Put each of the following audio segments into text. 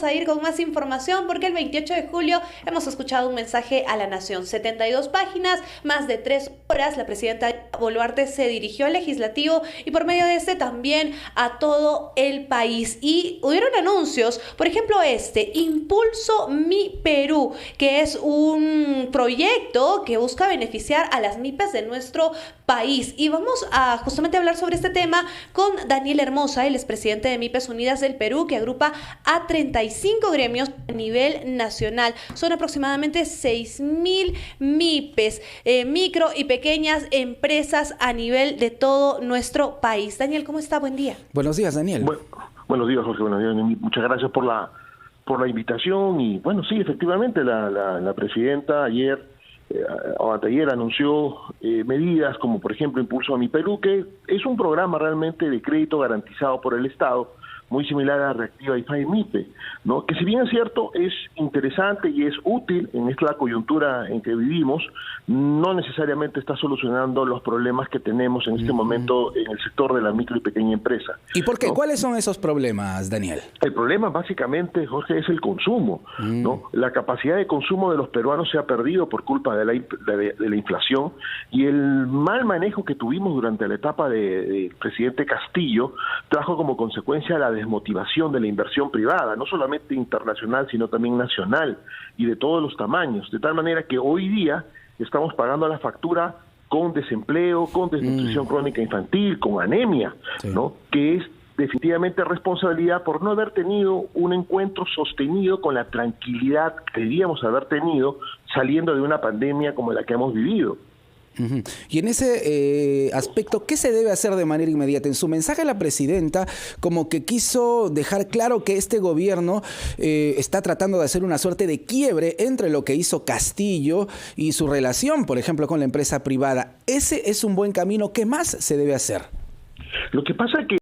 vamos a ir con más información porque el 28 de julio hemos escuchado un mensaje a la nación. 72 páginas, más de 3 horas. La presidenta Boluarte se dirigió al legislativo y por medio de este también a todo el país. Y hubieron anuncios, por ejemplo Impulso Mi Perú, que es un proyecto que busca beneficiar a las MIPYMEs de nuestro país. Y vamos a justamente hablar sobre este tema con Daniel Hermosa, el expresidente de MIPYMEs Unidas del Perú, que agrupa a 35 gremios a nivel nacional. Son aproximadamente 6.000 MIPYMEs, micro y pequeñas empresas a nivel de todo nuestro país. Daniel, ¿cómo está? Buen día. Buenos días, Daniel. Buenos días, Jorge. Buenos días. Muchas gracias por la invitación. Y bueno, sí, efectivamente, la presidenta ayer o anteayer anunció medidas como, por ejemplo, Impulso a Mi Perú, que es un programa realmente de crédito garantizado por el Estado, muy similar a Reactiva IFAE MIPE, ¿no? Que si bien es cierto, es interesante y es útil en esta coyuntura en que vivimos, no necesariamente está solucionando los problemas que tenemos en este momento en el sector de la micro y pequeña empresa. ¿Y por qué? ¿No? ¿Cuáles son esos problemas, Daniel? El problema básicamente, Jorge, es el consumo, ¿no? La capacidad de consumo de los peruanos se ha perdido por culpa de la inflación, y el mal manejo que tuvimos durante la etapa del presidente Castillo trajo como consecuencia la desmotivación de la inversión privada, no solamente internacional, sino también nacional y de todos los tamaños, de tal manera que hoy día estamos pagando la factura con desempleo, con desnutrición crónica infantil, con anemia, sí, ¿no? Que es definitivamente responsabilidad por no haber tenido un encuentro sostenido con la tranquilidad que deberíamos haber tenido saliendo de una pandemia como la que hemos vivido. Y en ese aspecto, ¿qué se debe hacer de manera inmediata? En su mensaje la presidenta como que quiso dejar claro que este gobierno está tratando de hacer una suerte de quiebre entre lo que hizo Castillo y su relación, por ejemplo, con la empresa privada. ¿Ese es un buen camino? ¿Qué más se debe hacer? Lo que pasa es que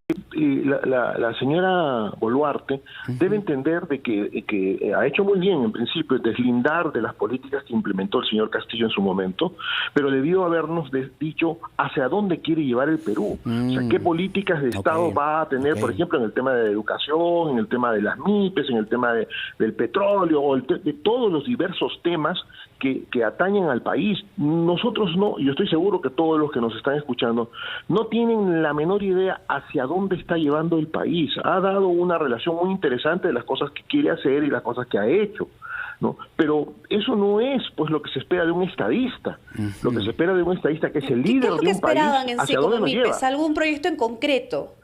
la señora Boluarte debe entender de que ha hecho muy bien en principio deslindar de las políticas que implementó el señor Castillo en su momento, pero debió habernos dicho hacia dónde quiere llevar el Perú, o sea, qué políticas de Estado va a tener, por ejemplo, en el tema de educación, en el tema de las MIPYMEs, en el tema del petróleo, o de todos los diversos temas que atañen al país. Nosotros no, yo estoy seguro que todos los que nos están escuchando no tienen la menor idea hacia dónde está llevando el país. Ha dado una relación muy interesante de las cosas que quiere hacer y las cosas que ha hecho, ¿no? Pero eso no es pues lo que se espera de un estadista. Lo que se espera de un estadista que es el líder de un país. ¿Qué es lo que esperaban en sí ¿hacia como dónde nos lleva? MIPYMEs? ¿Algún proyecto en concreto?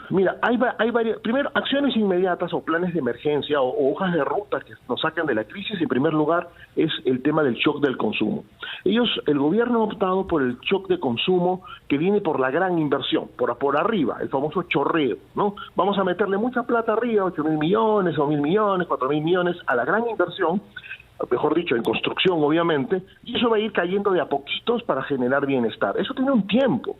Mira, hay varias, primero, acciones inmediatas o planes de emergencia o hojas de ruta que nos sacan de la crisis. En primer lugar, es el tema del shock del consumo. El gobierno ha optado por el shock de consumo que viene por la gran inversión, por arriba, el famoso chorreo, ¿no? Vamos a meterle mucha plata arriba, 8.000 millones, 2.000 millones, 4.000 millones a la gran inversión, mejor dicho, en construcción, obviamente, y eso va a ir cayendo de a poquitos para generar bienestar. Eso tiene un tiempo.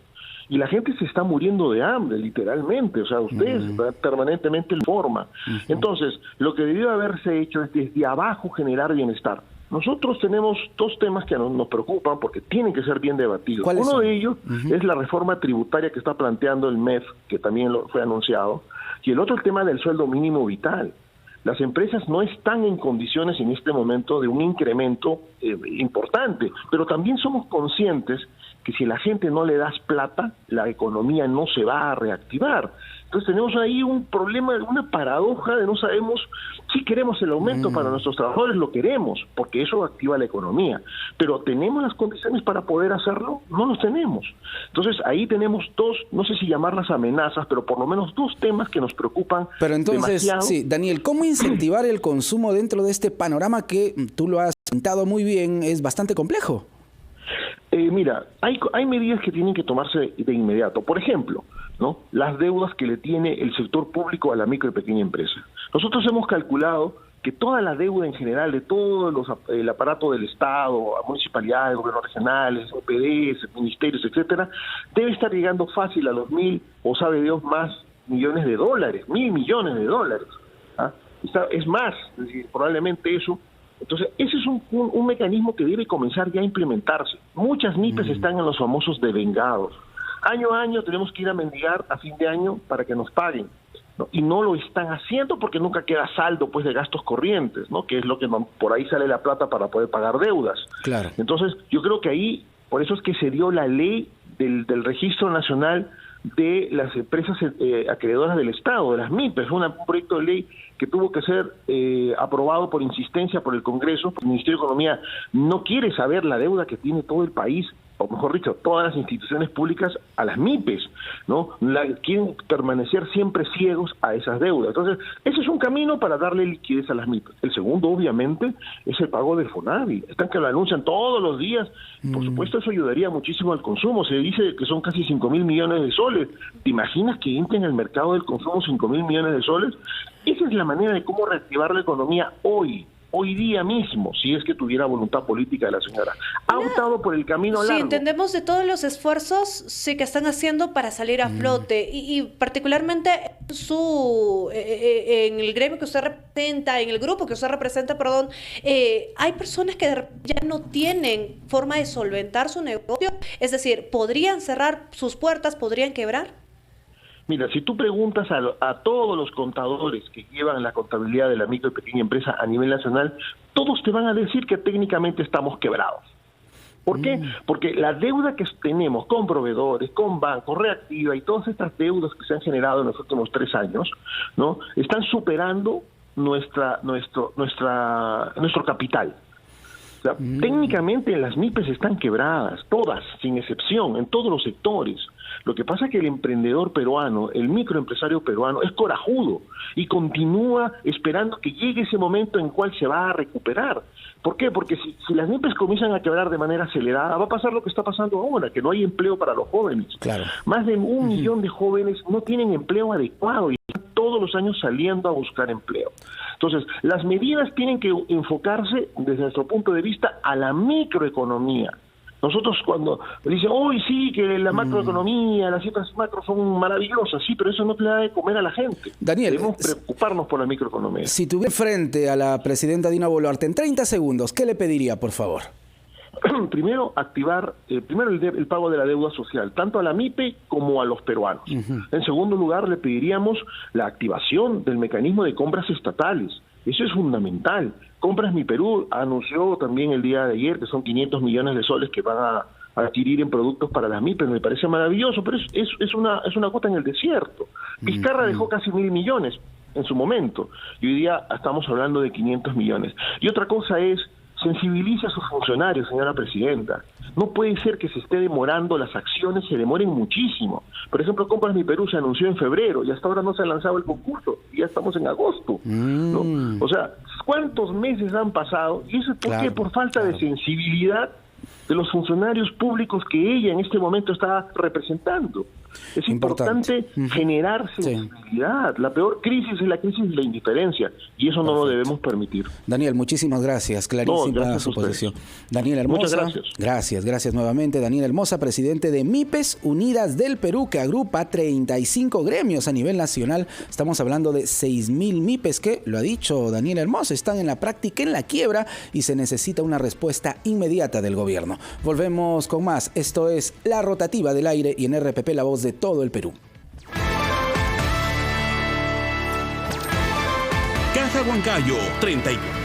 Y la gente se está muriendo de hambre, literalmente. O sea, ustedes permanentemente en forma. Entonces, lo que debió haberse hecho es desde abajo generar bienestar. Nosotros tenemos dos temas que nos preocupan porque tienen que ser bien debatidos. Uno de ellos es la reforma tributaria que está planteando el MEF, que también fue anunciado, y el otro el tema del sueldo mínimo vital. Las empresas no están en condiciones en este momento de un incremento importante, pero también somos conscientes que si la gente no le das plata, la economía no se va a reactivar. Entonces tenemos ahí un problema, una paradoja de no sabemos si queremos el aumento para nuestros trabajadores, lo queremos, porque eso activa la economía, pero ¿tenemos las condiciones para poder hacerlo? No los tenemos. Entonces ahí tenemos dos, no sé si llamarlas amenazas, pero por lo menos dos temas que nos preocupan. Pero entonces, demasiado. Sí, Daniel, ¿cómo incentivar el consumo dentro de este panorama que tú lo has pintado muy bien, es bastante complejo? Mira, hay medidas que tienen que tomarse de inmediato. Por ejemplo, ¿no? Las deudas que le tiene el sector público a la micro y pequeña empresa. Nosotros hemos calculado que toda la deuda en general de todo el aparato del Estado, municipalidades, gobiernos regionales, OPDs, ministerios, etcétera, debe estar llegando fácil a los 1.000 o sabe Dios más millones de dólares, 1.000 millones de dólares. ¿Ah? Es más, es decir, probablemente eso. Entonces, ese es un mecanismo que debe comenzar ya a implementarse. Muchas MIPYMEs están en los famosos devengados. Año a año tenemos que ir a mendigar a fin de año para que nos paguen. ¿no? Y no lo están haciendo porque nunca queda saldo pues de gastos corrientes, ¿no? Que es lo que por ahí sale la plata para poder pagar deudas. Claro. Entonces, yo creo que ahí, por eso es que se dio la ley del Registro Nacional de las empresas acreedoras del Estado, de las MIPES, un proyecto de ley que tuvo que ser aprobado por insistencia por el Congreso. El Ministerio de Economía no quiere saber la deuda que tiene todo el país, o mejor dicho, todas las instituciones públicas a las MIPES, ¿no? Quieren permanecer siempre ciegos a esas deudas. Entonces, ese es un camino para darle liquidez a las MIPES. El segundo, obviamente, es el pago del FONAVI. Están que lo anuncian todos los días. Por supuesto, eso ayudaría muchísimo al consumo. Se dice que son casi 5.000 millones de soles. ¿Te imaginas que entren al mercado del consumo 5.000 millones de soles? Esa es la manera de cómo reactivar la economía hoy día mismo, si es que tuviera voluntad política de la señora. Ha optado por el camino largo. Sí, entendemos de todos los esfuerzos sí que están haciendo para salir a flote y particularmente en el gremio que usted representa, en el grupo que usted representa, perdón, hay personas que ya no tienen forma de solventar su negocio, es decir, ¿podrían cerrar sus puertas, podrían quebrar? Mira, si tú preguntas a todos los contadores que llevan la contabilidad de la micro y pequeña empresa a nivel nacional, todos te van a decir que técnicamente estamos quebrados. ¿Por qué? Porque la deuda que tenemos con proveedores, con bancos, Reactiva y todas estas deudas que se han generado en los últimos 3 años, ¿no? Están superando nuestro capital. O sea, técnicamente las MIPES están quebradas, todas, sin excepción, en todos los sectores. Lo que pasa es que el emprendedor peruano, el microempresario peruano, es corajudo y continúa esperando que llegue ese momento en el cual se va a recuperar. ¿Por qué? Porque si las MIPES comienzan a quebrar de manera acelerada, va a pasar lo que está pasando ahora, que no hay empleo para los jóvenes. Claro. Más de 1 millón de jóvenes no tienen empleo adecuado y están todos los años saliendo a buscar empleo. Entonces, las medidas tienen que enfocarse, desde nuestro punto de vista, a la microeconomía. Nosotros cuando dicen, hoy sí, que la macroeconomía, las cifras macro son maravillosas, sí, pero eso no le da de comer a la gente. Daniel, debemos preocuparnos por la microeconomía. Si tuviera frente a la presidenta Dina Boluarte en 30 segundos, ¿qué le pediría, por favor? Primero, activar el pago de la deuda social, tanto a la MIPE como a los peruanos. En segundo lugar, le pediríamos la activación del mecanismo de compras estatales. Eso es fundamental. Compras Mi Perú anunció también el día de ayer que son 500 millones de soles que van a adquirir en productos para las MIPES. Me parece maravilloso, pero es una gota en el desierto. Vizcarra dejó casi 1.000 millones en su momento y hoy día estamos hablando de 500 millones. Y otra cosa es, sensibilice a sus funcionarios, señora presidenta. No puede ser que se esté demorando, las acciones se demoren muchísimo. Por ejemplo, Compras Mi Perú se anunció en febrero y hasta ahora no se ha lanzado el concurso, y ya estamos en agosto, ¿no? O sea, ¿cuántos meses han pasado? Y eso es ¿por qué? Por falta de sensibilidad de los funcionarios públicos que ella en este momento está representando. Es importante generar sensibilidad. La peor crisis es la crisis de la indiferencia y eso no lo debemos permitir. Daniel, muchísimas gracias. Clarísima su posición. Daniel Hermosa. Muchas gracias nuevamente. Daniel Hermosa, presidente de MIPES Unidas del Perú, que agrupa 35 gremios a nivel nacional. Estamos hablando de 6.000 MIPES que, lo ha dicho Daniel Hermosa, están en la práctica en la quiebra y se necesita una respuesta inmediata del gobierno. Volvemos con más. Esto es La Rotativa del Aire y en RPP, la voz de todo el Perú. Caja Huancayo, 34.